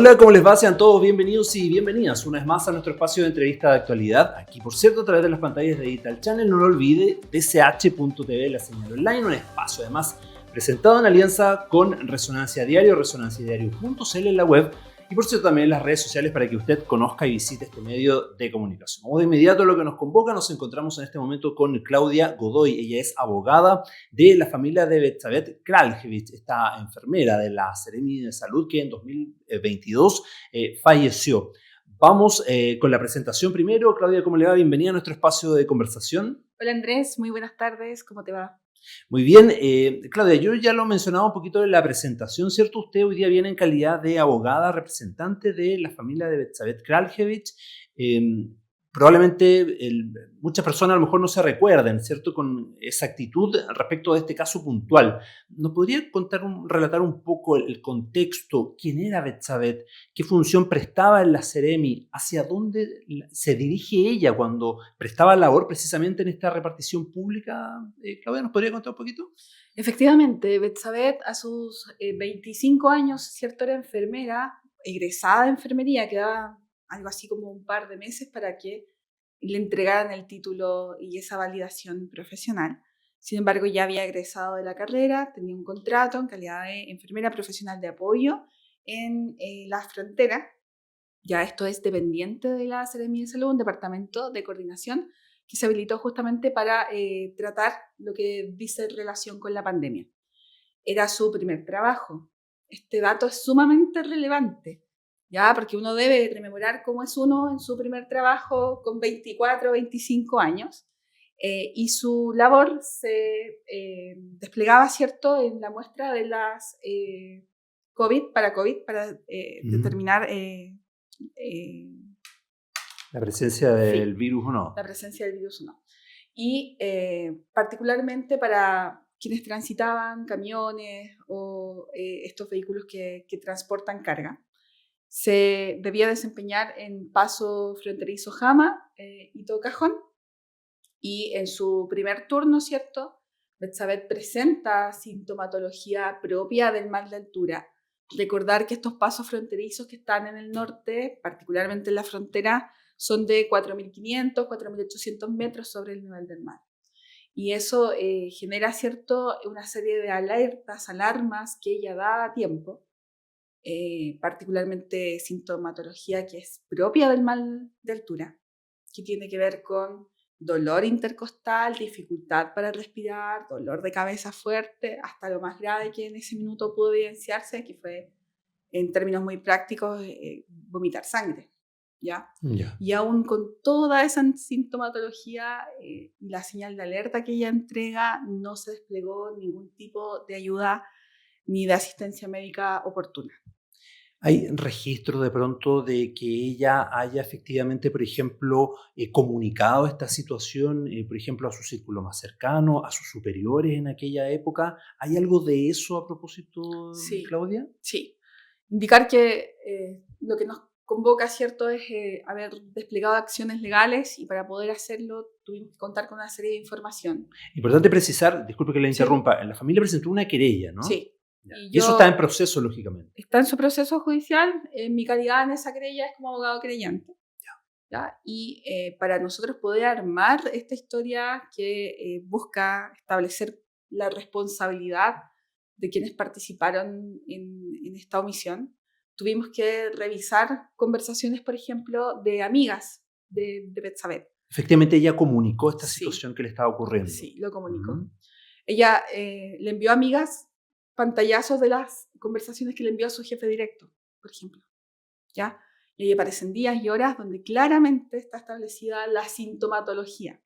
Hola, ¿cómo les va? Sean todos bienvenidos y bienvenidas una vez más a nuestro espacio de entrevista de actualidad. Aquí, por cierto, a través de las pantallas de Digital Channel. No lo olvide, dch.tv, la señal online, un espacio además presentado en alianza con Resonancia Diario, resonanciadiario.cl en la web y, por cierto, también en las redes sociales para que usted conozca y visite este medio de comunicación. Vamos de inmediato a lo que nos convoca. Nos encontramos en este momento con Claudia Godoy. Ella es abogada de la familia de Betsabeth Kraljevich, esta enfermera de la Seremi de Salud que en 2022 falleció. Vamos con la presentación primero. Claudia, ¿cómo le va? Bienvenida a nuestro espacio de conversación. Hola Andrés, muy buenas tardes, ¿cómo te va? Muy bien, Claudia, yo ya lo mencionaba un poquito en la presentación, ¿cierto? Usted hoy día viene en calidad de abogada representante de la familia de Betsabeth Kraljevich. Probablemente muchas personas a lo mejor no se recuerden, ¿cierto?, con exactitud respecto de este caso puntual. ¿Nos podría relatar un poco el contexto? ¿Quién era Betsabeth? ¿Qué función prestaba en la Seremi? ¿Hacia dónde se dirige ella cuando prestaba labor precisamente en esta repartición pública? Claudia, ¿nos podría contar un poquito? Efectivamente, Betsabeth a sus 25 años, ¿cierto? Era enfermera, egresada de enfermería, quedaba algo así como un par de meses para que le entregaran el título y esa validación profesional. Sin embargo, ya había egresado de la carrera, tenía un contrato en calidad de enfermera profesional de apoyo en la frontera. Ya esto es dependiente de la Seremi de Salud, un departamento de coordinación que se habilitó justamente para tratar lo que dice relación con la pandemia. Era su primer trabajo. Este dato es sumamente relevante, ¿ya? Porque uno debe rememorar cómo es uno en su primer trabajo con 24 o 25 años. Y su labor se desplegaba, ¿cierto?, en la muestra de las COVID, para determinar ¿La presencia del sí, virus o no? la presencia del virus o no. Y particularmente para quienes transitaban camiones o estos vehículos que transportan carga, se debía desempeñar en paso fronterizo Jama y Tocajón. Y en su primer turno, ¿cierto?, Betsabeth presenta sintomatología propia del mal de altura. Recordar que estos pasos fronterizos que están en el norte, particularmente en la frontera, son de 4.500, 4.800 metros sobre el nivel del mar. Y eso genera, ¿cierto?, una serie de alertas, alarmas que ella da a tiempo, particularmente sintomatología que es propia del mal de altura, que tiene que ver con dolor intercostal, dificultad para respirar, dolor de cabeza fuerte, hasta lo más grave que en ese minuto pudo evidenciarse, que fue, en términos muy prácticos, vomitar sangre, ¿ya? Ya. Y aún con toda esa sintomatología y la señal de alerta que ella entrega, no se desplegó ningún tipo de ayuda ni de asistencia médica oportuna. ¿Hay registro de pronto de que ella haya efectivamente, por ejemplo, comunicado esta situación, por ejemplo, a su círculo más cercano, a sus superiores en aquella época? ¿Hay algo de eso a propósito, Sí, Claudia? sí. Indicar que lo que nos convoca, ¿cierto?, es haber desplegado acciones legales y para poder hacerlo tuvimos que contar con una serie de información. Importante precisar, disculpe que la Sí, interrumpa, la familia presentó una querella, ¿no? sí. Ya. Y Y eso está yo en proceso, lógicamente. está en su proceso judicial, mi calidad en esa querella es como abogado querellante. ¿Ya? Y para nosotros poder armar esta historia que busca establecer la responsabilidad de quienes participaron en esta omisión, tuvimos que revisar conversaciones, por ejemplo, de amigas de Betsabeth. Efectivamente, ella comunicó esta Sí, situación que le estaba ocurriendo. sí, lo comunicó. Ujú. Ella le envió a amigas pantallazos de las conversaciones que le envió a su jefe directo, por ejemplo, ¿ya? Y ahí aparecen días y horas donde claramente está establecida la sintomatología.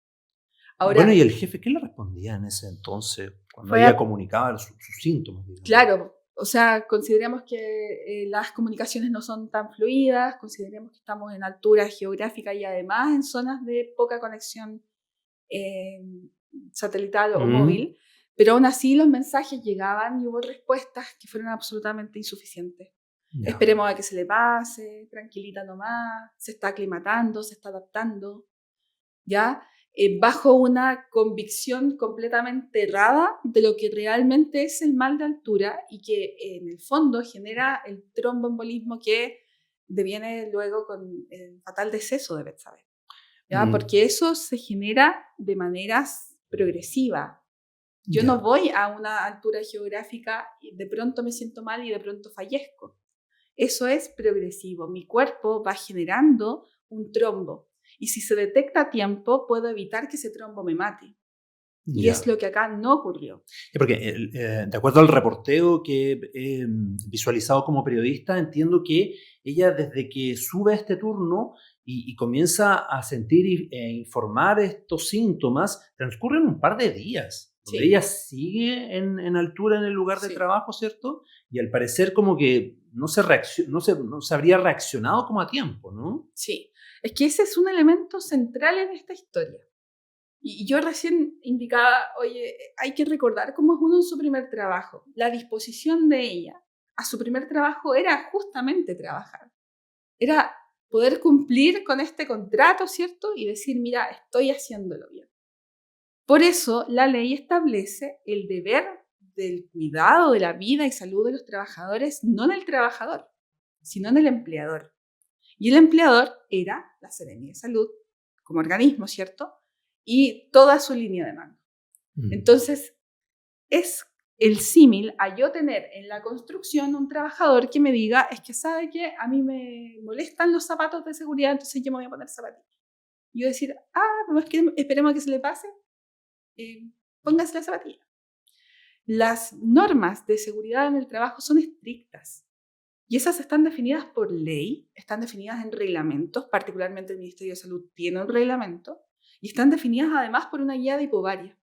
Bueno, Ahora, ¿y el jefe qué le respondía en ese entonces, cuando fue, ella comunicaba sus síntomas, digamos? claro, o sea, consideremos que las comunicaciones no son tan fluidas, consideremos que estamos en altura geográfica y además en zonas de poca conexión eh, satelital o Mm, móvil, pero aún así los mensajes llegaban y hubo respuestas que fueron absolutamente insuficientes. ya. Esperemos a que se le pase, tranquilita nomás, se está aclimatando, se está adaptando, ¿ya? Bajo una convicción completamente errada de lo que realmente es el mal de altura y que en el fondo genera el tromboembolismo que deviene luego con el fatal deceso de Betsabé. ¿Ya? Porque eso se genera de maneras progresivas. Yo no voy a una altura geográfica y de pronto me siento mal y de pronto fallezco. Eso es progresivo. Mi cuerpo va generando un trombo. Y si se detecta a tiempo, puedo evitar que ese trombo me mate. Y es lo que acá no ocurrió. Porque de acuerdo al reporteo que he visualizado como periodista, entiendo que ella desde que sube a este turno y comienza a sentir e informar estos síntomas, transcurren un par de días, donde ella sigue en altura en el lugar de trabajo, ¿cierto? Y al parecer como que no se habría reaccionado como a tiempo, ¿no? Sí, es que ese es un elemento central en esta historia. Y yo recién indicaba, oye, hay que recordar cómo es uno en su primer trabajo. La disposición de ella a su primer trabajo era justamente trabajar. Era poder cumplir con este contrato, ¿cierto? Y decir, mira, estoy haciéndolo bien. Por eso la ley establece el deber del cuidado de la vida y salud de los trabajadores, no en el trabajador, sino en el empleador. Y el empleador era la Seremía de Salud como organismo, ¿cierto? Y toda su línea de mando. Entonces, es el símil a yo tener en la construcción un trabajador que me diga, es que sabe que a mí me molestan los zapatos de seguridad, entonces yo me voy a poner zapatillas. Y yo decir, pues esperemos a que se le pase, póngase la zapatilla. Las normas de seguridad en el trabajo son estrictas. Y esas están definidas por ley, están definidas en reglamentos, particularmente el Ministerio de Salud tiene un reglamento, y están definidas además por una guía de hipobaria,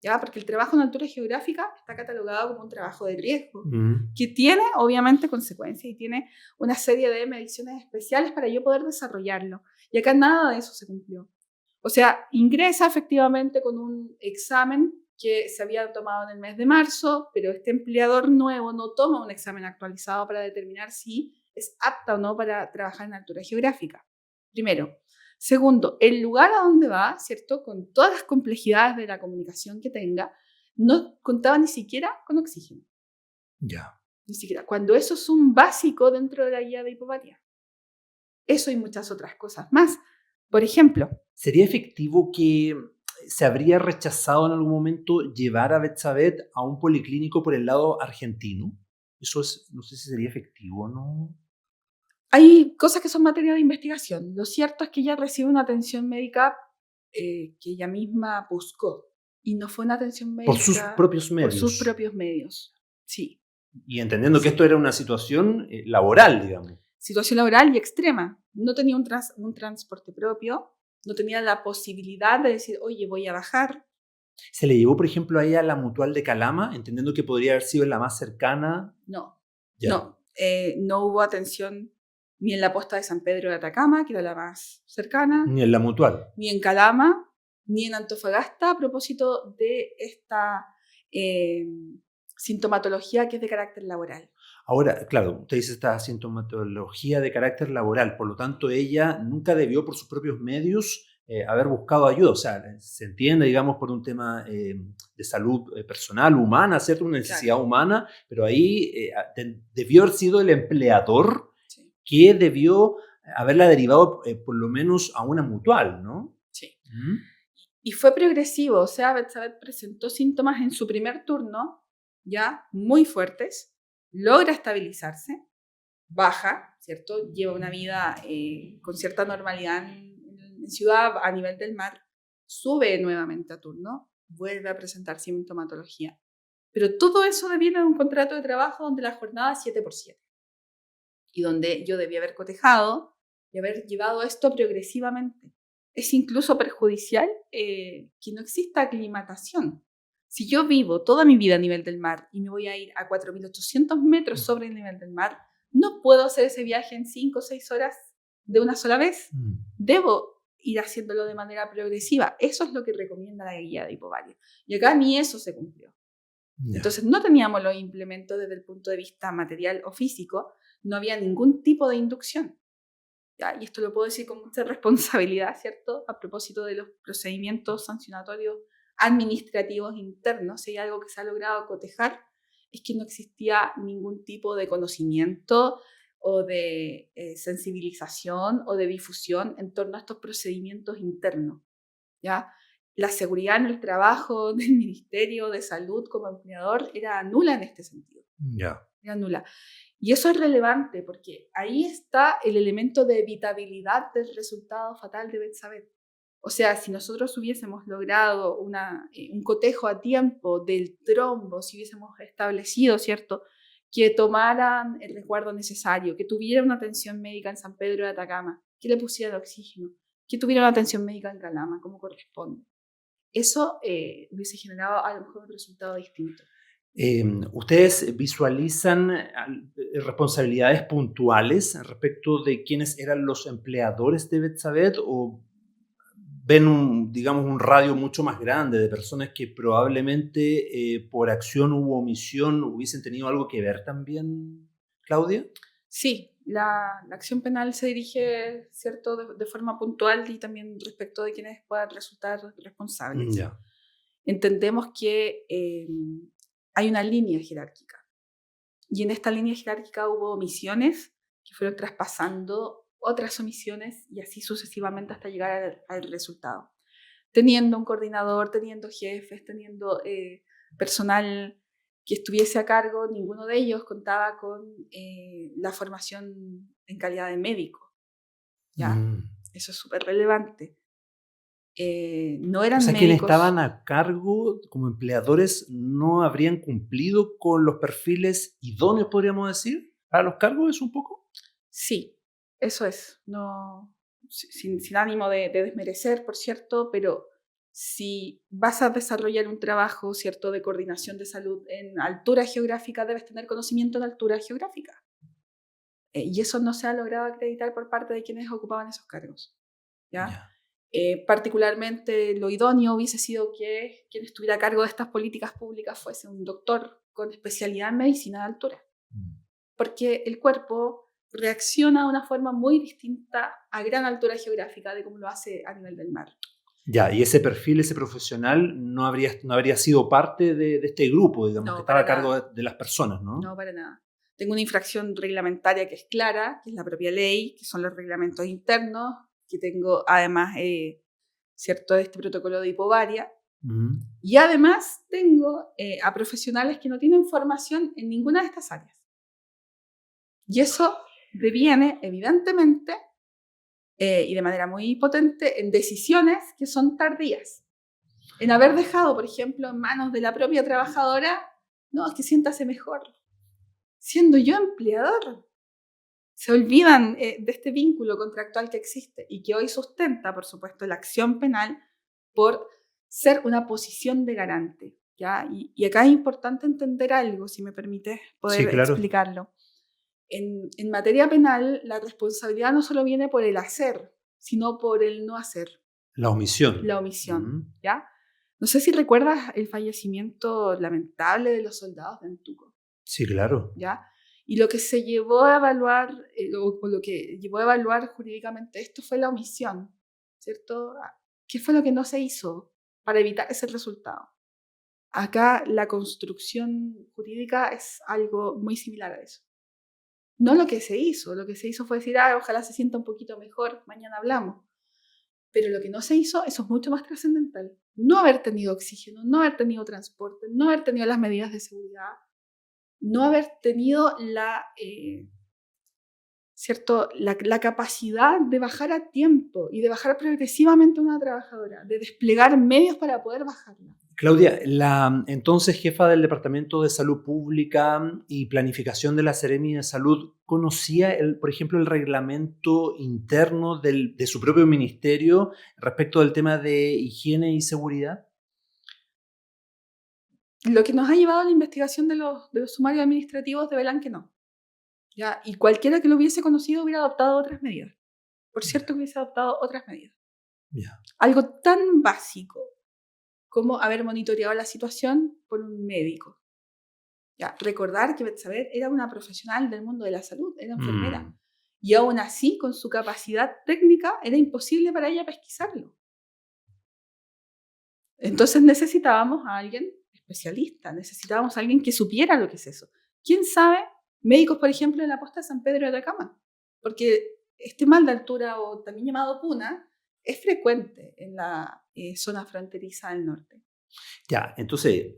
¿ya? Porque el trabajo en altura geográfica está catalogado como un trabajo de riesgo, que tiene obviamente consecuencias y tiene una serie de mediciones especiales para yo poder desarrollarlo. Y acá nada de eso se cumplió. O sea, ingresa efectivamente con un examen que se había tomado en el mes de marzo, pero este empleador nuevo no toma un examen actualizado para determinar si es apta o no para trabajar en altura geográfica. Primero. Segundo, el lugar a donde va, ¿cierto? Con todas las complejidades de la comunicación que tenga, no contaba ni siquiera con oxígeno. Ya. Ni siquiera. Cuando eso es un básico dentro de la guía de hipobaria. Eso y muchas otras cosas más. Por ejemplo, ¿sería efectivo que se habría rechazado en algún momento llevar a Betsabé a un policlínico por el lado argentino? Eso no sé si sería efectivo o no. Hay cosas que son materia de investigación. Lo cierto es que ella recibe una atención médica que ella misma buscó. Y no fue una atención médica... Por sus propios medios. Por sus propios medios, sí. Y entendiendo que esto era una situación laboral, digamos. Situación laboral y extrema. No tenía un transporte propio, no tenía la posibilidad de decir, oye, voy a bajar. ¿Se le llevó, por ejemplo, a ella a la Mutual de Calama, entendiendo que podría haber sido la más cercana? No, no hubo atención ni en la posta de San Pedro de Atacama, que era la más cercana. Ni en la Mutual. Ni en Calama, ni en Antofagasta, a propósito de esta sintomatología que es de carácter laboral. Ahora, claro, usted dice esta sintomatología de carácter laboral, por lo tanto ella nunca debió por sus propios medios haber buscado ayuda, o sea, se entiende, digamos, por un tema de salud personal, humana, ¿cierto? Una necesidad humana, pero ahí debió haber sido el empleador que debió haberla derivado por lo menos a una mutual, ¿no? Sí. Y fue progresivo, o sea, Betsabé presentó síntomas en su primer turno ya muy fuertes, logra estabilizarse, baja, ¿cierto? Lleva una vida con cierta normalidad en ciudad a nivel del mar, sube nuevamente a turno, vuelve a presentar sintomatología. Pero todo eso deviene de un contrato de trabajo donde la jornada es 7x7 y donde yo debía haber cotejado y haber llevado esto progresivamente. Es incluso perjudicial que no exista aclimatación. Si yo vivo toda mi vida a nivel del mar y me voy a ir a 4.800 metros sobre el nivel del mar, no puedo hacer ese viaje en 5 o 6 horas de una sola vez. Debo ir haciéndolo de manera progresiva. Eso es lo que recomienda la guía de hipobaria. Y acá ni eso se cumplió. Entonces no teníamos los implementos desde el punto de vista material o físico, no había ningún tipo de inducción. ¿Ya? Y esto lo puedo decir con mucha responsabilidad, ¿cierto? A propósito de los procedimientos sancionatorios administrativos internos, si hay algo que se ha logrado cotejar, es que no existía ningún tipo de conocimiento o de sensibilización o de difusión en torno a estos procedimientos internos, ¿ya? La seguridad en el trabajo del Ministerio de Salud como empleador era nula en este sentido. Era nula. Y eso es relevante porque ahí está el elemento de evitabilidad del resultado fatal de Betsabé. O sea, si nosotros hubiésemos logrado un cotejo a tiempo del trombo, si hubiésemos establecido, ¿cierto?, que tomaran el resguardo necesario, que tuvieran una atención médica en San Pedro de Atacama, que le pusieran oxígeno, que tuvieran una atención médica en Calama, como corresponde. Eso hubiese generado a lo mejor un resultado distinto. ¿Ustedes visualizan responsabilidades puntuales respecto de quiénes eran los empleadores de Betsabé o ven un radio mucho más grande de personas que probablemente por acción u omisión hubiesen tenido algo que ver también, Claudia? Sí, la acción penal se dirige, ¿cierto?, de forma puntual y también respecto de quienes puedan resultar responsables. Ya. Entendemos que hay una línea jerárquica y en esta línea jerárquica hubo omisiones que fueron traspasando otras omisiones y así sucesivamente hasta llegar al resultado. Teniendo un coordinador, teniendo jefes, teniendo personal que estuviese a cargo, ninguno de ellos contaba con la formación en calidad de médico. ¿Ya? Eso es súper relevante. No eran médicos. Quienes estaban a cargo como empleadores no habrían cumplido con los perfiles idóneos, podríamos decir, para los cargos, ¿es un poco? Sí, eso es. No, sin ánimo de desmerecer, por cierto, pero si vas a desarrollar un trabajo, ¿cierto?, de coordinación de salud en altura geográfica, debes tener conocimiento en altura geográfica. Y eso no se ha logrado acreditar por parte de quienes ocupaban esos cargos. ¿Ya? Particularmente lo idóneo hubiese sido que quien estuviera a cargo de estas políticas públicas fuese un doctor con especialidad en medicina de altura. Porque el cuerpo reacciona de una forma muy distinta a gran altura geográfica de como lo hace a nivel del mar. Ya, y ese perfil, ese profesional, no habría sido parte de este grupo, digamos, que estaba a cargo de las personas, ¿no? No, para nada. Tengo una infracción reglamentaria que es clara, que es la propia ley, que son los reglamentos internos, que tengo además, ¿cierto?, este protocolo de hipobaria. Y además tengo a profesionales que no tienen formación en ninguna de estas áreas. Y eso deviene, evidentemente, y de manera muy potente, en decisiones que son tardías. En haber dejado, por ejemplo, en manos de la propia trabajadora, no, es que siéntase mejor. Siendo yo empleador, se olvidan de este vínculo contractual que existe y que hoy sustenta, por supuesto, la acción penal por ser una posición de garante. ¿Ya? Y acá es importante entender algo, si me permite poder explicarlo. En materia penal, la responsabilidad no solo viene por el hacer, sino por el no hacer. La omisión. La omisión, ¿ya? No sé si recuerdas el fallecimiento lamentable de los soldados de Antuco. Sí, claro. ¿Ya? Y lo que se llevó a evaluar, o lo que llevó a evaluar jurídicamente esto fue la omisión, ¿cierto? ¿Qué fue lo que no se hizo para evitar ese resultado? Acá la construcción jurídica es algo muy similar a eso. No lo que se hizo fue decir, ojalá se sienta un poquito mejor, mañana hablamos. Pero lo que no se hizo, eso es mucho más trascendental. No haber tenido oxígeno, no haber tenido transporte, no haber tenido las medidas de seguridad, no haber tenido la capacidad de bajar a tiempo y de bajar progresivamente a una trabajadora, de desplegar medios para poder bajarla. Claudia, la entonces jefa del Departamento de Salud Pública y Planificación de la Seremi de Salud, ¿conocía, por ejemplo, el reglamento interno de su propio ministerio respecto del tema de higiene y seguridad? Lo que nos ha llevado a la investigación de los sumarios administrativos develan que no. ¿Ya? Y cualquiera que lo hubiese conocido hubiera adoptado otras medidas. Por cierto, que hubiese adoptado otras medidas. Yeah. Algo tan básico como haber monitoreado la situación por un médico. ¿Ya? Recordar que Betsabé era una profesional del mundo de la salud, era enfermera. Y aún así, con su capacidad técnica, era imposible para ella pesquisarlo. Entonces necesitábamos a alguien especialista, necesitábamos a alguien que supiera lo que es eso. ¿Quién sabe médicos, por ejemplo, en la posta de San Pedro de Atacama, porque este mal de altura, o también llamado puna, es frecuente en la zona fronteriza del norte. Ya, entonces,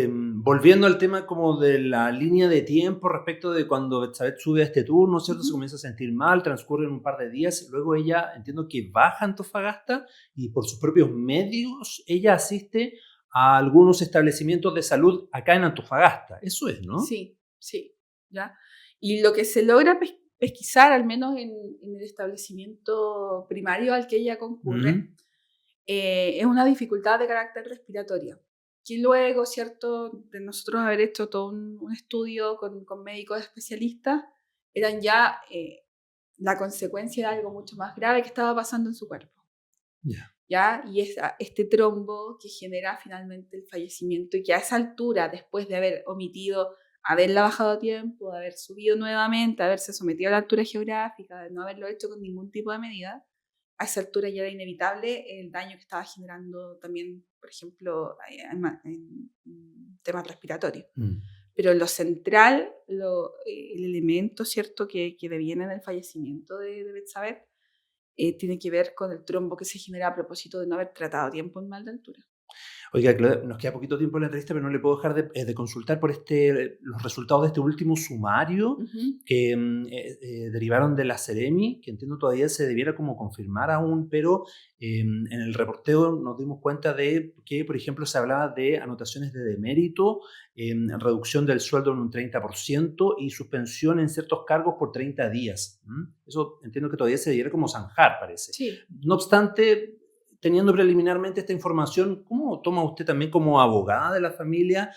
volviendo al tema como de la línea de tiempo respecto de cuando Betsabé sube a este tour, ¿no es cierto? Se comienza a sentir mal, transcurren un par de días, luego ella, entiendo que baja a Antofagasta y por sus propios medios ella asiste a algunos establecimientos de salud acá en Antofagasta. Eso es, ¿no? Sí, sí, ¿ya? Y lo que se logra pesquisar, al menos en el establecimiento primario al que ella concurre, es una dificultad de carácter respiratorio. Que luego, ¿cierto?, de nosotros haber hecho todo un estudio con médicos especialistas, eran ya la consecuencia de algo mucho más grave que estaba pasando en su cuerpo. ¿Ya? Y es este trombo que genera finalmente el fallecimiento, y que a esa altura, después de haber omitido, haberla bajado a tiempo, de haber subido nuevamente, haberse sometido a la altura geográfica, de no haberlo hecho con ningún tipo de medida, a esa altura ya era inevitable el daño que estaba generando también, por ejemplo, en temas respiratorios. Pero lo central, el elemento, ¿cierto?, que deviene en el fallecimiento de Betsabé, tiene que ver con el trombo que se genera a propósito de no haber tratado a tiempo un mal de altura. Oiga, Claudia, nos queda poquito tiempo en la entrevista, pero no le puedo dejar de consultar por los resultados de este último sumario que derivaron de la Seremi, que entiendo todavía se debiera como confirmar aún, pero en el reporteo nos dimos cuenta de que, por ejemplo, se hablaba de anotaciones de demérito, reducción del sueldo en un 30% y suspensión en ciertos cargos por 30 días. Eso entiendo que todavía se debiera como zanjar, parece. Sí. No obstante, teniendo preliminarmente esta información, ¿cómo toma usted también como abogada de la familia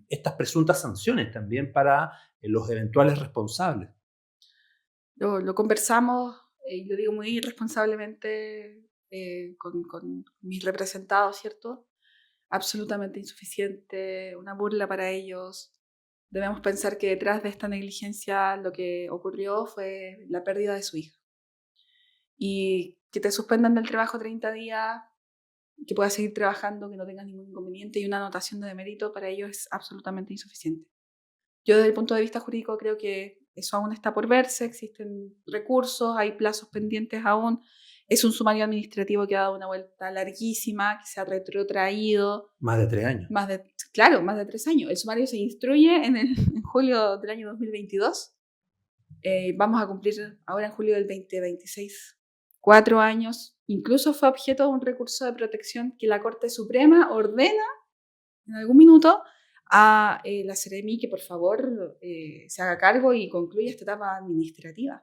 estas presuntas sanciones también para los eventuales responsables? Lo conversamos, y lo digo muy responsablemente, con mis representados, ¿cierto? Absolutamente insuficiente, una burla para ellos. Debemos pensar que detrás de esta negligencia lo que ocurrió fue la pérdida de su hija. Y que te suspendan del trabajo 30 días, que puedas seguir trabajando, que no tengas ningún inconveniente, y una anotación de demérito para ellos es absolutamente insuficiente. Yo, desde el punto de vista jurídico, creo que eso aún está por verse, existen recursos, hay plazos pendientes aún. Es un sumario administrativo que ha dado una vuelta larguísima, que se ha retrotraído. Más de 3 años. Claro, más de 3 años. El sumario se instruye en julio del año 2022. Vamos a cumplir ahora en julio del 2026 4 años. Incluso fue objeto de un recurso de protección que la Corte Suprema ordena en algún minuto a la Seremi que por favor se haga cargo y concluya esta etapa administrativa.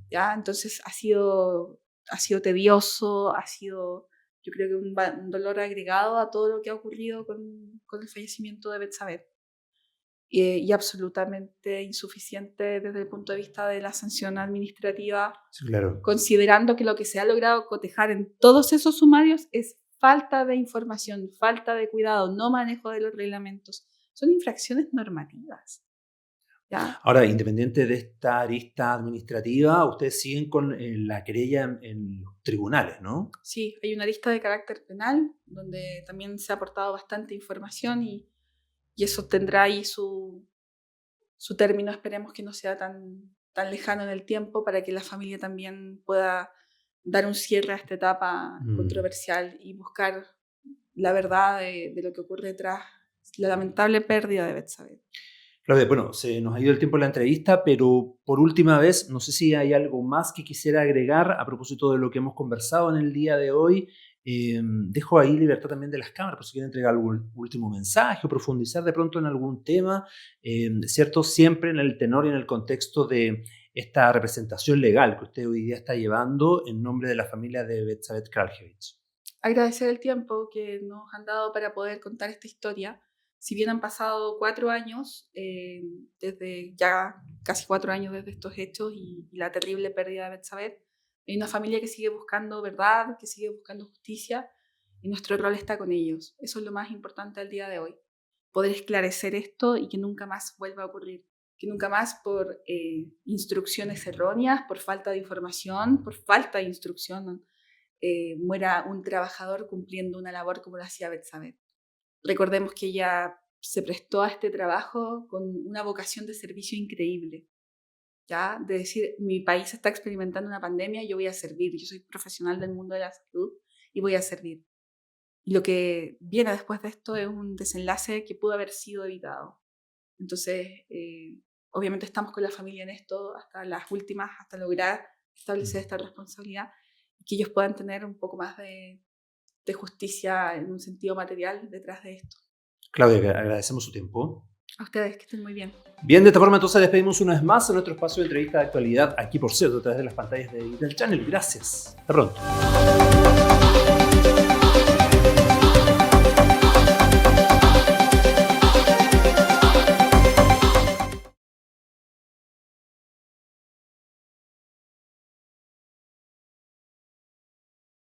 ¿Ya? Entonces ha sido tedioso, ha sido, yo creo que un dolor agregado a todo lo que ha ocurrido con el fallecimiento de Betsabé. Y absolutamente insuficiente desde el punto de vista de la sanción administrativa, sí, claro, considerando que lo que se ha logrado cotejar en todos esos sumarios es falta de información, falta de cuidado, no manejo de los reglamentos. Son infracciones normativas. ¿Ya? Ahora, independiente de esta arista administrativa, ustedes siguen con la querella en los tribunales, ¿no? Sí, hay una arista de carácter penal donde también se ha aportado bastante información y eso tendrá ahí su término. Esperemos que no sea tan lejano en el tiempo, para que la familia también pueda dar un cierre a esta etapa controversial y buscar la verdad de lo que ocurre tras la lamentable pérdida de Betsabé. Claudia, bueno, se nos ha ido el tiempo de la entrevista, pero por última vez, no sé si hay algo más que quisiera agregar a propósito de lo que hemos conversado en el día de hoy. Dejo ahí libertad también de las cámaras, por si quieren entregar algún último mensaje o profundizar de pronto en algún tema, ¿cierto? Siempre en el tenor y en el contexto de esta representación legal que usted hoy día está llevando en nombre de la familia de Betsabé Kraljevich. Agradecer el tiempo que nos han dado para poder contar esta historia. Si bien han pasado 4 años, desde ya casi 4 años desde estos hechos y la terrible pérdida de Betsabé, hay una familia que sigue buscando verdad, que sigue buscando justicia, y nuestro rol está con ellos. Eso es lo más importante al día de hoy. Poder esclarecer esto y que nunca más vuelva a ocurrir. Que nunca más, por instrucciones erróneas, por falta de información, por falta de instrucción, muera un trabajador cumpliendo una labor como la hacía Betsabé. Recordemos que ella se prestó a este trabajo con una vocación de servicio increíble. ¿Ya? De decir, mi país está experimentando una pandemia, yo voy a servir, yo soy profesional del mundo de la salud y voy a servir. Y lo que viene después de esto es un desenlace que pudo haber sido evitado. Entonces, obviamente estamos con la familia en esto hasta las últimas, hasta lograr establecer esta responsabilidad y que ellos puedan tener un poco más de justicia en un sentido material detrás de esto. Claudia, agradecemos su tiempo. A ustedes, que estén muy bien. Bien, de esta forma entonces despedimos una vez más a nuestro espacio de entrevista de actualidad aquí, por cierto, a través de las pantallas de Digital Channel. Gracias. Hasta pronto.